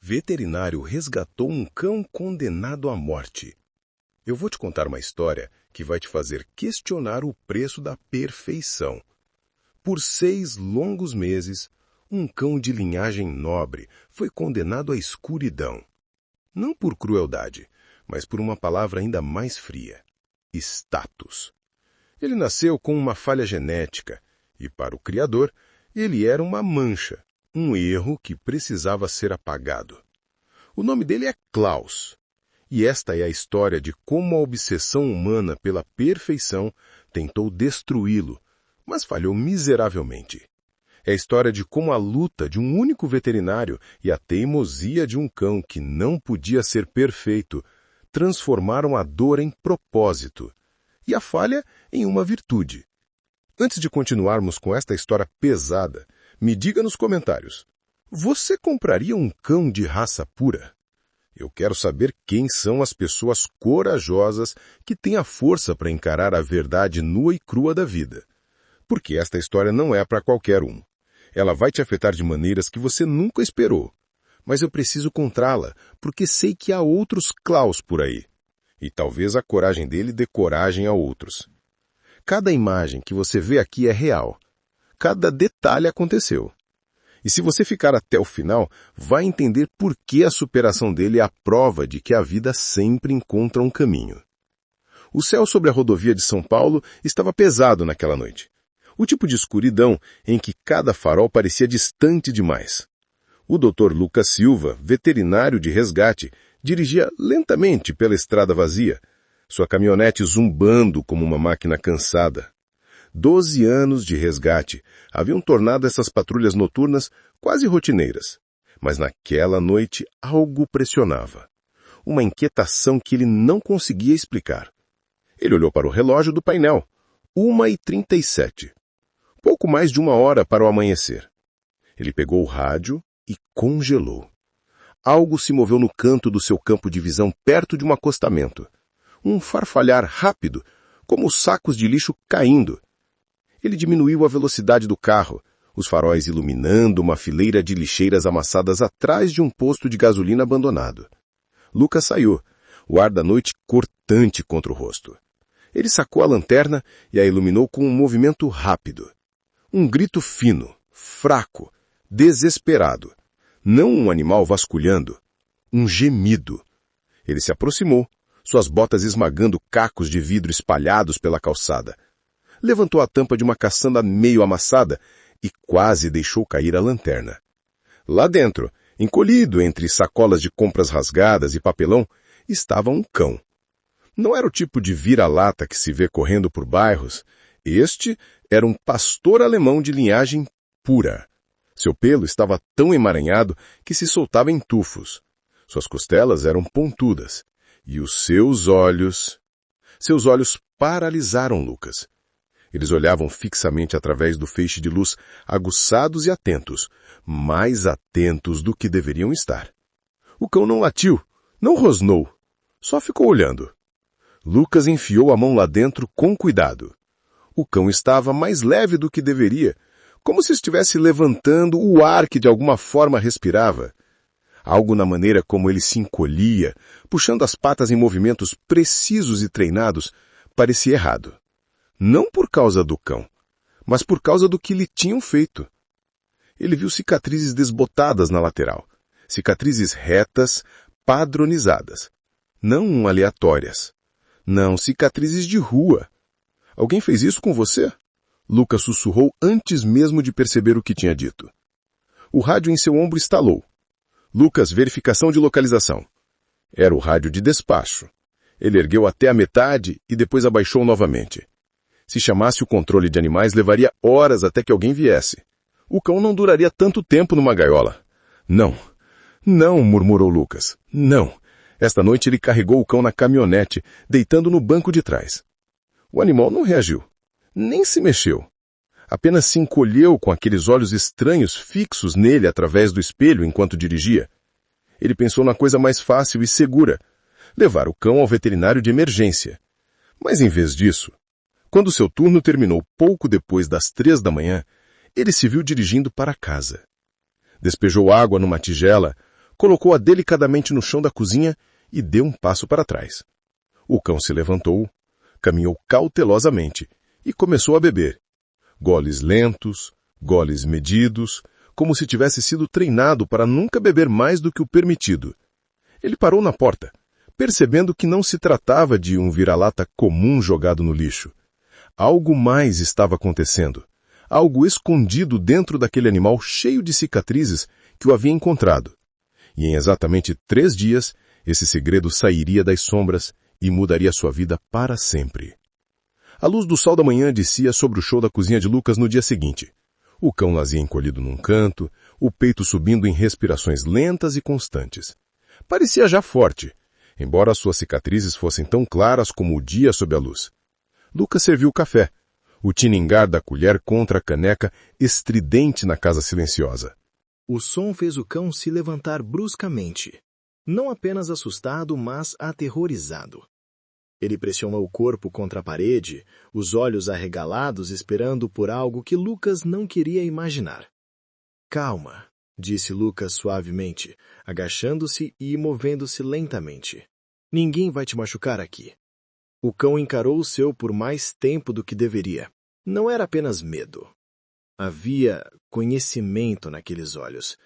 Veterinário resgatou um cão condenado à morte. Eu vou te contar uma história que vai te fazer questionar o preço da perfeição. Por 6 longos meses, um cão de linhagem nobre foi condenado à escuridão. Não por crueldade, mas por uma palavra ainda mais fria: status. Ele nasceu com uma falha genética e, para o criador, ele era uma mancha, um erro que precisava ser apagado. O nome dele é Klaus. E esta é a história de como a obsessão humana pela perfeição tentou destruí-lo, mas falhou miseravelmente. É a história de como a luta de um único veterinário e a teimosia de um cão que não podia ser perfeito transformaram a dor em propósito e a falha em uma virtude. Antes de continuarmos com esta história pesada, me diga nos comentários: você compraria um cão de raça pura? Eu quero saber quem são as pessoas corajosas que têm a força para encarar a verdade nua e crua da vida. Porque esta história não é para qualquer um. Ela vai te afetar de maneiras que você nunca esperou. Mas eu preciso contá-la, porque sei que há outros Klaus por aí. E talvez a coragem dele dê coragem a outros. Cada imagem que você vê aqui é real. Cada detalhe aconteceu. E se você ficar até o final, vai entender por que a superação dele é a prova de que a vida sempre encontra um caminho. O céu sobre a rodovia de São Paulo estava pesado naquela noite. O tipo de escuridão em que cada farol parecia distante demais. O Dr. Lucas Silva, veterinário de resgate, dirigia lentamente pela estrada vazia, sua caminhonete zumbando como uma máquina cansada. 12 anos de resgate haviam tornado essas patrulhas noturnas quase rotineiras. Mas naquela noite algo pressionava. Uma inquietação que ele não conseguia explicar. Ele olhou para o relógio do painel. 1h37. Pouco mais de 1 hora para o amanhecer. Ele pegou o rádio e congelou. Algo se moveu no canto do seu campo de visão perto de um acostamento. Um farfalhar rápido, como os sacos de lixo caindo. Ele diminuiu a velocidade do carro, os faróis iluminando uma fileira de lixeiras amassadas atrás de um posto de gasolina abandonado. Lucas saiu, o ar da noite cortante contra o rosto. Ele sacou a lanterna e a iluminou com um movimento rápido. Um grito fino, fraco, desesperado. Não um animal vasculhando, um gemido. Ele se aproximou, suas botas esmagando cacos de vidro espalhados pela calçada. Levantou a tampa de uma caçamba meio amassada e quase deixou cair a lanterna. Lá dentro, encolhido entre sacolas de compras rasgadas e papelão, estava um cão. Não era o tipo de vira-lata que se vê correndo por bairros. Este era um pastor alemão de linhagem pura. Seu pelo estava tão emaranhado que se soltava em tufos. Suas costelas eram pontudas. E os seus olhos... Seus olhos paralisaram Lucas. Eles olhavam fixamente através do feixe de luz, aguçados e atentos, mais atentos do que deveriam estar. O cão não latiu, não rosnou, só ficou olhando. Lucas enfiou a mão lá dentro com cuidado. O cão estava mais leve do que deveria, como se estivesse levantando o ar que de alguma forma respirava. Algo na maneira como ele se encolhia, puxando as patas em movimentos precisos e treinados, parecia errado. Não por causa do cão, mas por causa do que lhe tinham feito. Ele viu cicatrizes desbotadas na lateral, cicatrizes retas, padronizadas, não aleatórias. Não, cicatrizes de rua. Alguém fez isso com você? Lucas sussurrou antes mesmo de perceber o que tinha dito. O rádio em seu ombro estalou. Lucas, verificação de localização. Era o rádio de despacho. Ele ergueu até a metade e depois abaixou novamente. Se chamasse o controle de animais, levaria horas até que alguém viesse. O cão não duraria tanto tempo numa gaiola. Não, não, murmurou Lucas. Não. Esta noite ele carregou o cão na caminhonete, deitando no banco de trás. O animal não reagiu. Nem se mexeu. Apenas se encolheu com aqueles olhos estranhos fixos nele através do espelho enquanto dirigia. Ele pensou na coisa mais fácil e segura: levar o cão ao veterinário de emergência. Mas em vez disso, quando seu turno terminou pouco depois das 3 da manhã, ele se viu dirigindo para casa. Despejou água numa tigela, colocou-a delicadamente no chão da cozinha e deu um passo para trás. O cão se levantou, caminhou cautelosamente e começou a beber. Goles lentos, goles medidos, como se tivesse sido treinado para nunca beber mais do que o permitido. Ele parou na porta, percebendo que não se tratava de um vira-lata comum jogado no lixo. Algo mais estava acontecendo. Algo escondido dentro daquele animal cheio de cicatrizes que o havia encontrado. E em exatamente 3 dias, esse segredo sairia das sombras e mudaria sua vida para sempre. A luz do sol da manhã descia sobre o chão da cozinha de Lucas no dia seguinte. O cão lazia encolhido num canto, o peito subindo em respirações lentas e constantes. Parecia já forte, embora suas cicatrizes fossem tão claras como o dia sob a luz. Lucas serviu o café, o tiningar da colher contra a caneca estridente na casa silenciosa. O som fez o cão se levantar bruscamente, não apenas assustado, mas aterrorizado. Ele pressionou o corpo contra a parede, os olhos arregalados esperando por algo que Lucas não queria imaginar. Calma, disse Lucas suavemente, agachando-se e movendo-se lentamente. Ninguém vai te machucar aqui. O cão encarou o seu por mais tempo do que deveria. Não era apenas medo. Havia conhecimento naqueles olhos.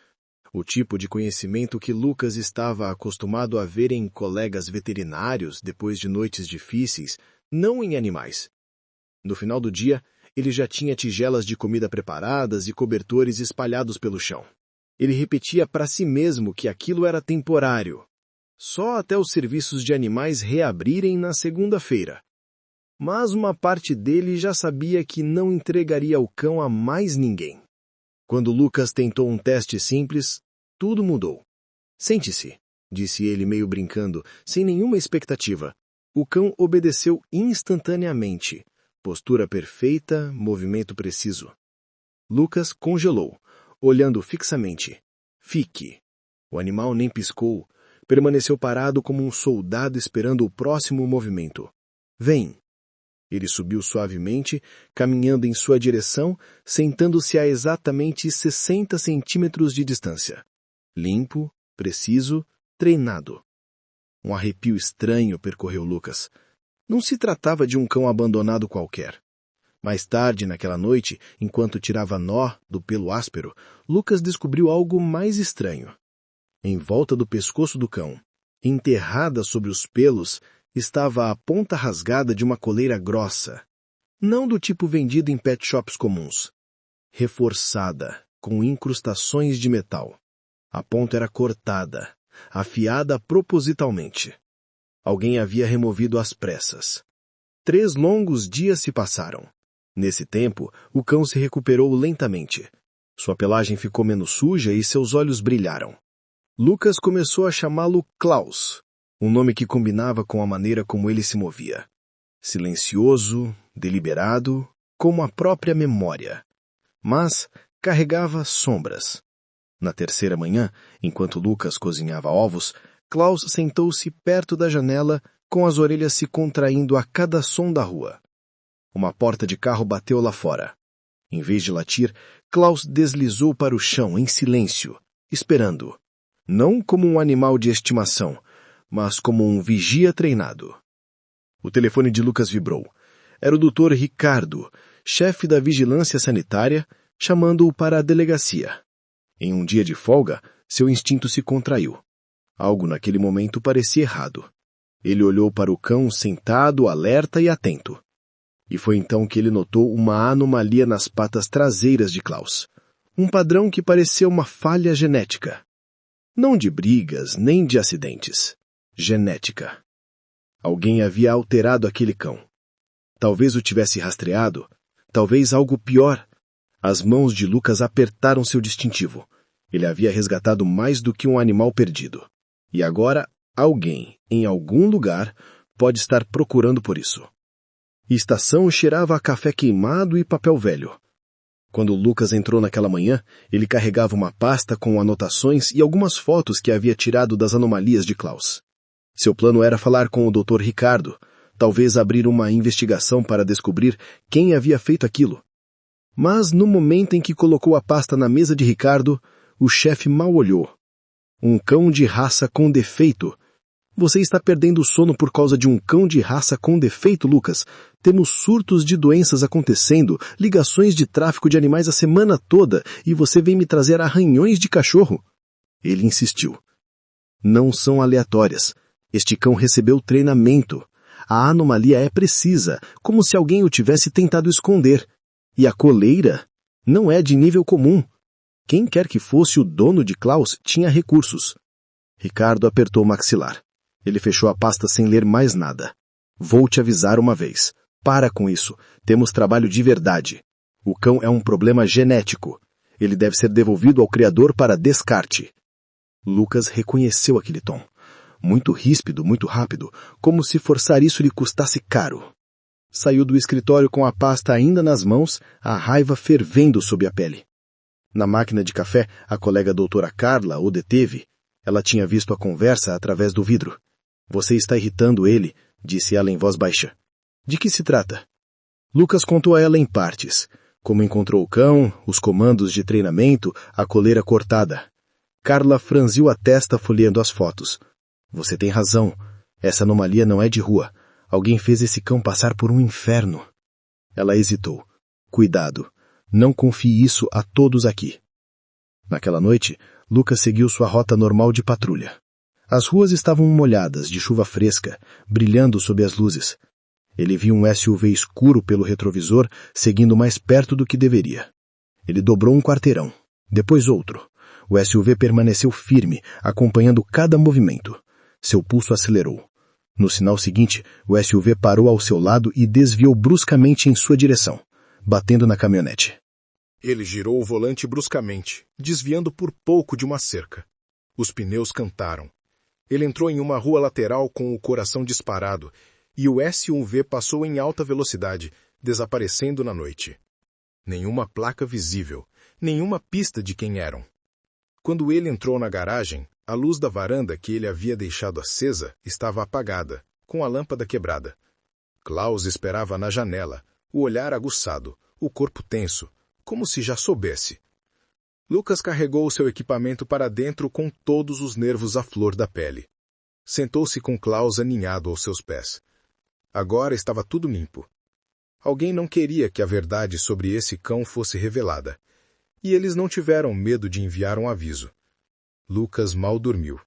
O tipo de conhecimento que Lucas estava acostumado a ver em colegas veterinários depois de noites difíceis, não em animais. No final do dia, ele já tinha tigelas de comida preparadas e cobertores espalhados pelo chão. Ele repetia para si mesmo que aquilo era temporário, só até os serviços de animais reabrirem na segunda-feira. Mas uma parte dele já sabia que não entregaria o cão a mais ninguém. Quando Lucas tentou um teste simples, tudo mudou. Sente-se, disse ele meio brincando, sem nenhuma expectativa. O cão obedeceu instantaneamente. Postura perfeita, movimento preciso. Lucas congelou, olhando fixamente. Fique. O animal nem piscou, permaneceu parado como um soldado esperando o próximo movimento. Vem. Ele subiu suavemente, caminhando em sua direção, sentando-se a exatamente 60 centímetros de distância. Limpo, preciso, treinado. Um arrepio estranho percorreu Lucas. Não se tratava de um cão abandonado qualquer. Mais tarde, naquela noite, enquanto tirava nó do pelo áspero, Lucas descobriu algo mais estranho. Em volta do pescoço do cão, enterrada sobre os pelos, estava a ponta rasgada de uma coleira grossa, não do tipo vendido em pet shops comuns. Reforçada, com incrustações de metal. A ponta era cortada, afiada propositalmente. Alguém havia removido às pressas. 3 longos dias se passaram. Nesse tempo, o cão se recuperou lentamente. Sua pelagem ficou menos suja e seus olhos brilharam. Lucas começou a chamá-lo Klaus, um nome que combinava com a maneira como ele se movia. Silencioso, deliberado, como a própria memória. Mas carregava sombras. Na terceira manhã, enquanto Lucas cozinhava ovos, Klaus sentou-se perto da janela, com as orelhas se contraindo a cada som da rua. Uma porta de carro bateu lá fora. Em vez de latir, Klaus deslizou para o chão em silêncio, esperando. Não como um animal de estimação, mas como um vigia treinado. O telefone de Lucas vibrou. Era o Dr. Ricardo, chefe da vigilância sanitária, chamando-o para a delegacia. Em um dia de folga, seu instinto se contraiu. Algo naquele momento parecia errado. Ele olhou para o cão sentado, alerta e atento. E foi então que ele notou uma anomalia nas patas traseiras de Klaus. Um padrão que parecia uma falha genética. Não de brigas, nem de acidentes. Genética. Alguém havia alterado aquele cão. Talvez o tivesse rastreado, talvez algo pior. As mãos de Lucas apertaram seu distintivo. Ele havia resgatado mais do que um animal perdido. E agora, alguém, em algum lugar, pode estar procurando por isso. A estação cheirava a café queimado e papel velho. Quando Lucas entrou naquela manhã, ele carregava uma pasta com anotações e algumas fotos que havia tirado das anomalias de Klaus. Seu plano era falar com o Dr. Ricardo, talvez abrir uma investigação para descobrir quem havia feito aquilo. Mas no momento em que colocou a pasta na mesa de Ricardo, o chefe mal olhou. Um cão de raça com defeito. Você está perdendo o sono por causa de um cão de raça com defeito, Lucas. Temos surtos de doenças acontecendo, ligações de tráfico de animais a semana toda, e você vem me trazer arranhões de cachorro. Ele insistiu. Não são aleatórias. Este cão recebeu treinamento. A anomalia é precisa, como se alguém o tivesse tentado esconder. E a coleira não é de nível comum. Quem quer que fosse o dono de Klaus tinha recursos. Ricardo apertou o maxilar. Ele fechou a pasta sem ler mais nada. Vou te avisar uma vez. Para com isso. Temos trabalho de verdade. O cão é um problema genético. Ele deve ser devolvido ao criador para descarte. Lucas reconheceu aquele tom. Muito ríspido, muito rápido, como se forçar isso lhe custasse caro. Saiu do escritório com a pasta ainda nas mãos, a raiva fervendo sob a pele. Na máquina de café, a colega doutora Carla o deteve. Ela tinha visto a conversa através do vidro. Você está irritando ele, disse ela em voz baixa. De que se trata? Lucas contou a ela em partes. Como encontrou o cão, os comandos de treinamento, a coleira cortada. Carla franziu a testa folheando as fotos. Você tem razão. Essa anomalia não é de rua. Alguém fez esse cão passar por um inferno. Ela hesitou. Cuidado. Não confie isso a todos aqui. Naquela noite, Lucas seguiu sua rota normal de patrulha. As ruas estavam molhadas de chuva fresca, brilhando sob as luzes. Ele viu um SUV escuro pelo retrovisor, seguindo mais perto do que deveria. Ele dobrou um quarteirão, depois outro. O SUV permaneceu firme, acompanhando cada movimento. Seu pulso acelerou. No sinal seguinte, o SUV parou ao seu lado e desviou bruscamente em sua direção, batendo na caminhonete. Ele girou o volante bruscamente, desviando por pouco de uma cerca. Os pneus cantaram. Ele entrou em uma rua lateral com o coração disparado, e o SUV passou em alta velocidade, desaparecendo na noite. Nenhuma placa visível, nenhuma pista de quem eram. Quando ele entrou na garagem, a luz da varanda que ele havia deixado acesa estava apagada, com a lâmpada quebrada. Klaus esperava na janela, o olhar aguçado, o corpo tenso, como se já soubesse. Lucas carregou seu equipamento para dentro com todos os nervos à flor da pele. Sentou-se com Klaus aninhado aos seus pés. Agora estava tudo limpo. Alguém não queria que a verdade sobre esse cão fosse revelada. E eles não tiveram medo de enviar um aviso. Lucas mal dormiu.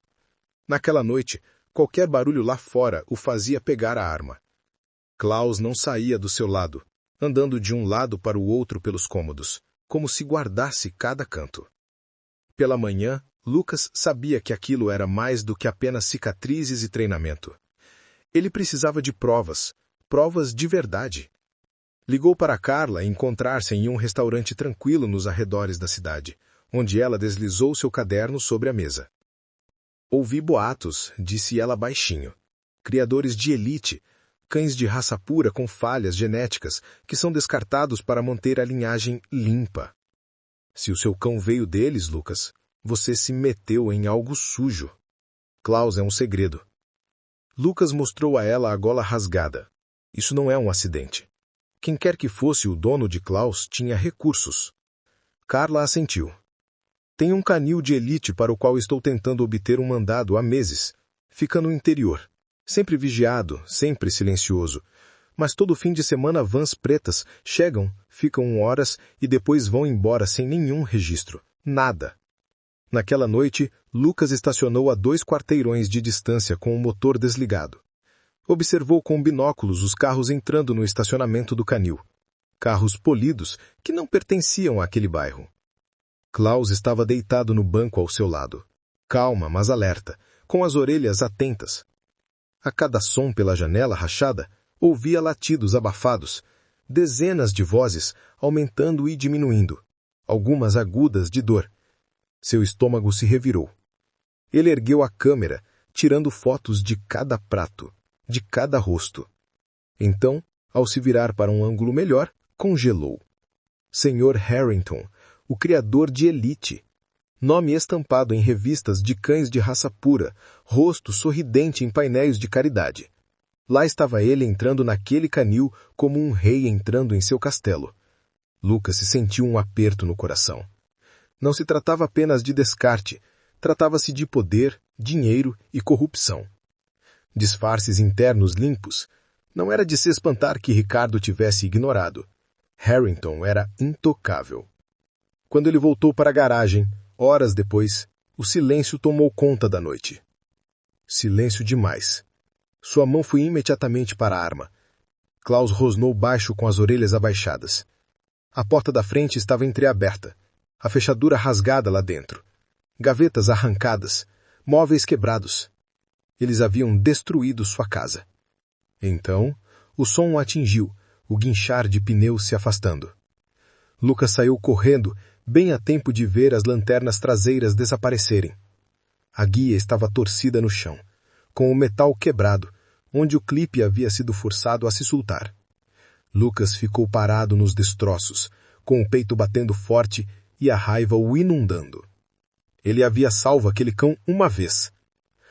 Naquela noite, qualquer barulho lá fora o fazia pegar a arma. Klaus não saía do seu lado, andando de um lado para o outro pelos cômodos, como se guardasse cada canto. Pela manhã, Lucas sabia que aquilo era mais do que apenas cicatrizes e treinamento. Ele precisava de provas, provas de verdade. Ligou para Carla encontrar-se em um restaurante tranquilo nos arredores da cidade, onde ela deslizou seu caderno sobre a mesa. Ouvi boatos, disse ela baixinho. Criadores de elite, cães de raça pura com falhas genéticas que são descartados para manter a linhagem limpa. Se o seu cão veio deles, Lucas, você se meteu em algo sujo. Klaus é um segredo. Lucas mostrou a ela a gola rasgada. Isso não é um acidente. Quem quer que fosse o dono de Klaus tinha recursos. Carla assentiu. Tem um canil de elite para o qual estou tentando obter um mandado há meses. Fica no interior. Sempre vigiado, sempre silencioso. Mas todo fim de semana vans pretas chegam, ficam horas e depois vão embora sem nenhum registro. Nada. Naquela noite, Lucas estacionou a 2 quarteirões de distância com o motor desligado. Observou com binóculos os carros entrando no estacionamento do canil. Carros polidos que não pertenciam àquele bairro. Klaus estava deitado no banco ao seu lado. Calma, mas alerta, com as orelhas atentas. A cada som pela janela rachada, ouvia latidos abafados, dezenas de vozes aumentando e diminuindo, algumas agudas de dor. Seu estômago se revirou. Ele ergueu a câmera, tirando fotos de cada prato, de cada rosto. Então, ao se virar para um ângulo melhor, congelou. Sr. Harrington, o criador de elite. Nome estampado em revistas de cães de raça pura, rosto sorridente em painéis de caridade. Lá estava ele entrando naquele canil como um rei entrando em seu castelo. Lucas se sentiu um aperto no coração. Não se tratava apenas de descarte, Tratava-se de poder, dinheiro e corrupção. Disfarces internos limpos. Não era de se espantar que Ricardo tivesse ignorado. Harrington era intocável. Quando ele voltou para a garagem, horas depois, o silêncio tomou conta da noite. Silêncio demais. Sua mão foi imediatamente para a arma. Klaus rosnou baixo com as orelhas abaixadas. A porta da frente estava entreaberta, a fechadura rasgada lá dentro. Gavetas arrancadas, móveis quebrados. Eles haviam destruído sua casa. Então, o som o atingiu, o guinchar de pneus se afastando. Lucas saiu correndo, bem a tempo de ver as lanternas traseiras desaparecerem. A guia estava torcida no chão, com o metal quebrado, onde o clipe havia sido forçado a se soltar. Lucas ficou parado nos destroços, com o peito batendo forte e a raiva o inundando. Ele havia salvo aquele cão uma vez.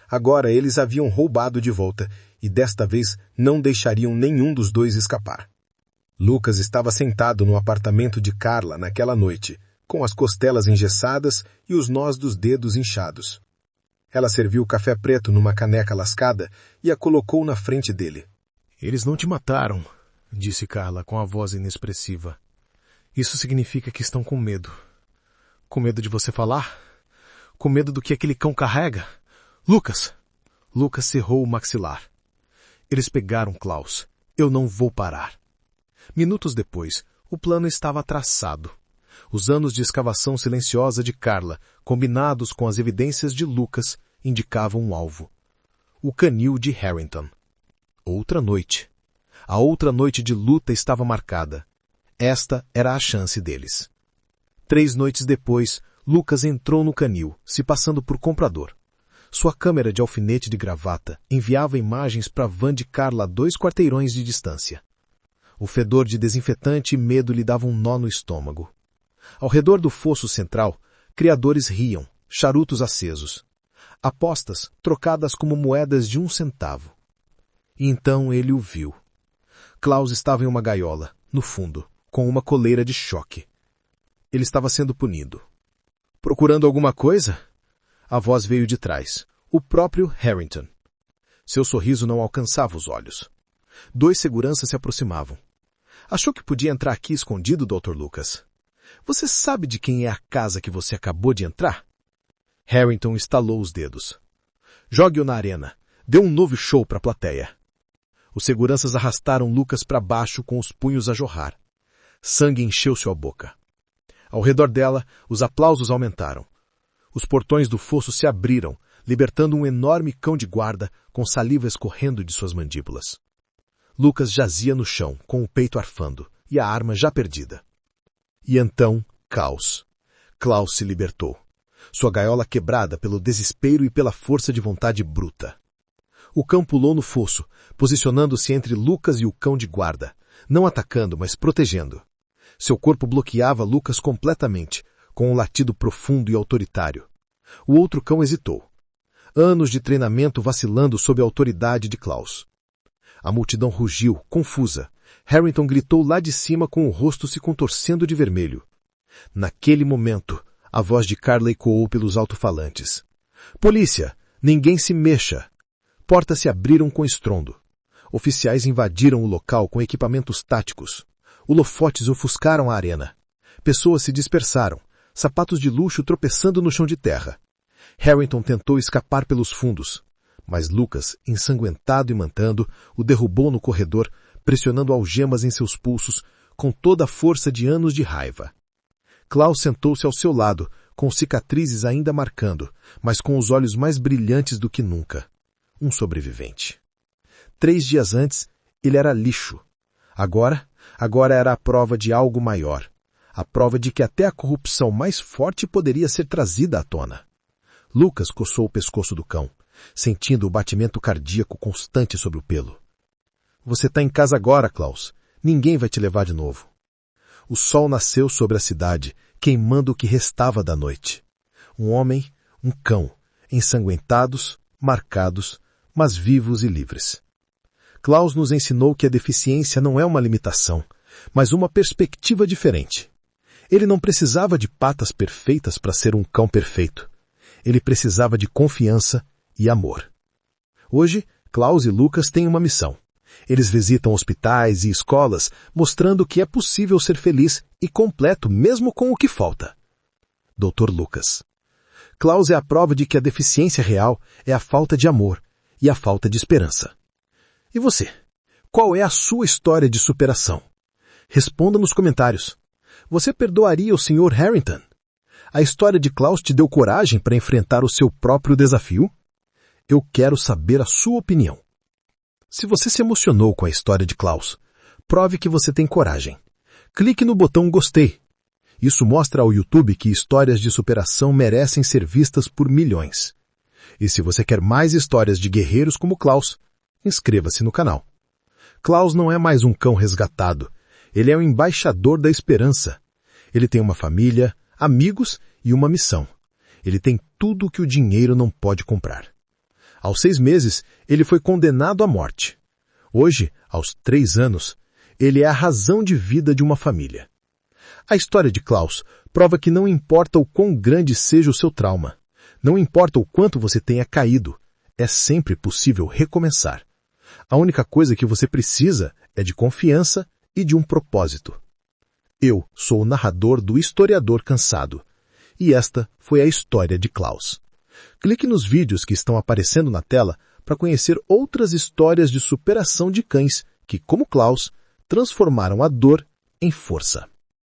Agora eles haviam roubado de volta, e desta vez não deixariam nenhum dos dois escapar. Lucas estava sentado no apartamento de Carla naquela noite, com as costelas engessadas e os nós dos dedos inchados. Ela serviu café preto numa caneca lascada e a colocou na frente dele. "Eles não te mataram", disse Carla com a voz inexpressiva. "Isso significa que estão com medo. Com medo de você falar? Com medo do que aquele cão carrega? Lucas!" Lucas cerrou o maxilar. Eles pegaram Klaus. Eu não vou parar. Minutos depois, o plano estava traçado. Os anos de escavação silenciosa de Carla, combinados com as evidências de Lucas, indicavam um alvo. O canil de Harrington. Outra noite. A outra noite de luta estava marcada. Esta era a chance deles. 3 noites depois, Lucas entrou no canil, se passando por comprador. Sua câmera de alfinete de gravata enviava imagens para a van de Carla a 2 quarteirões de distância. O fedor de desinfetante e medo lhe dava um nó no estômago. Ao redor do fosso central, criadores riam, charutos acesos. Apostas trocadas como moedas de 1 centavo. E então ele o viu. Klaus estava em uma gaiola, no fundo, com uma coleira de choque. Ele estava sendo punido. "Procurando alguma coisa?" A voz veio de trás. O próprio Harrington. Seu sorriso não alcançava os olhos. 2 seguranças se aproximavam. "Achou que podia entrar aqui escondido, Dr. Lucas? Você sabe de quem é a casa que você acabou de entrar?" Harrington estalou os dedos. "Jogue-o na arena. Dê um novo show para a plateia." Os seguranças arrastaram Lucas para baixo com os punhos a jorrar. Sangue encheu sua boca. Ao redor dela, os aplausos aumentaram. Os portões do fosso se abriram, libertando um enorme cão de guarda com saliva escorrendo de suas mandíbulas. Lucas jazia no chão, com o peito arfando, e a arma já perdida. E então, caos. Klaus se libertou. Sua gaiola quebrada pelo desespero e pela força de vontade bruta. O cão pulou no fosso, posicionando-se entre Lucas e o cão de guarda, não atacando, mas protegendo. Seu corpo bloqueava Lucas completamente, com um latido profundo e autoritário. O outro cão hesitou. Anos de treinamento vacilando sob a autoridade de Klaus. A multidão rugiu, confusa. Harrington gritou lá de cima com o rosto se contorcendo de vermelho. Naquele momento, a voz de Carla ecoou pelos alto-falantes. "Polícia! Ninguém se mexa!" Portas se abriram com estrondo. Oficiais invadiram o local com equipamentos táticos. Holofotes ofuscaram a arena. Pessoas se dispersaram, sapatos de luxo tropeçando no chão de terra. Harrington tentou escapar pelos fundos, mas Lucas, ensanguentado e mantando, o derrubou no corredor, pressionando algemas em seus pulsos com toda a força de anos de raiva. Klaus sentou-se ao seu lado, com cicatrizes ainda marcando, mas com os olhos mais brilhantes do que nunca. Um sobrevivente. 3 dias antes, ele era lixo. Agora era a prova de algo maior. A prova de que até a corrupção mais forte poderia ser trazida à tona. Lucas coçou o pescoço do cão, sentindo o batimento cardíaco constante sobre o pelo. "Você está em casa agora, Klaus. Ninguém vai te levar de novo." O sol nasceu sobre a cidade, queimando o que restava da noite. Um homem, um cão, ensanguentados, marcados, mas vivos e livres. Klaus nos ensinou que a deficiência não é uma limitação, mas uma perspectiva diferente. Ele não precisava de patas perfeitas para ser um cão perfeito. Ele precisava de confiança e amor. Hoje, Klaus e Lucas têm uma missão. Eles visitam hospitais e escolas, mostrando que é possível ser feliz e completo mesmo com o que falta. Dr. Lucas. Klaus é a prova de que a deficiência real é a falta de amor e a falta de esperança. E você? Qual é a sua história de superação? Responda nos comentários. Você perdoaria o Sr. Harrington? A história de Klaus te deu coragem para enfrentar o seu próprio desafio? Eu quero saber a sua opinião. Se você se emocionou com a história de Klaus, prove que você tem coragem. Clique no botão gostei. Isso mostra ao YouTube que histórias de superação merecem ser vistas por milhões. E se você quer mais histórias de guerreiros como Klaus, inscreva-se no canal. Klaus não é mais um cão resgatado. Ele é o embaixador da esperança. Ele tem uma família, amigos e uma missão. Ele tem tudo o que o dinheiro não pode comprar. Aos 6 meses, ele foi condenado à morte. Hoje, aos 3 anos, ele é a razão de vida de uma família. A história de Klaus prova que não importa o quão grande seja o seu trauma, não importa o quanto você tenha caído, é sempre possível recomeçar. A única coisa que você precisa é de confiança e de um propósito. Eu sou o narrador do Historiador Cansado, e esta foi a história de Klaus. Clique nos vídeos que estão aparecendo na tela para conhecer outras histórias de superação de cães que, como Klaus, transformaram a dor em força.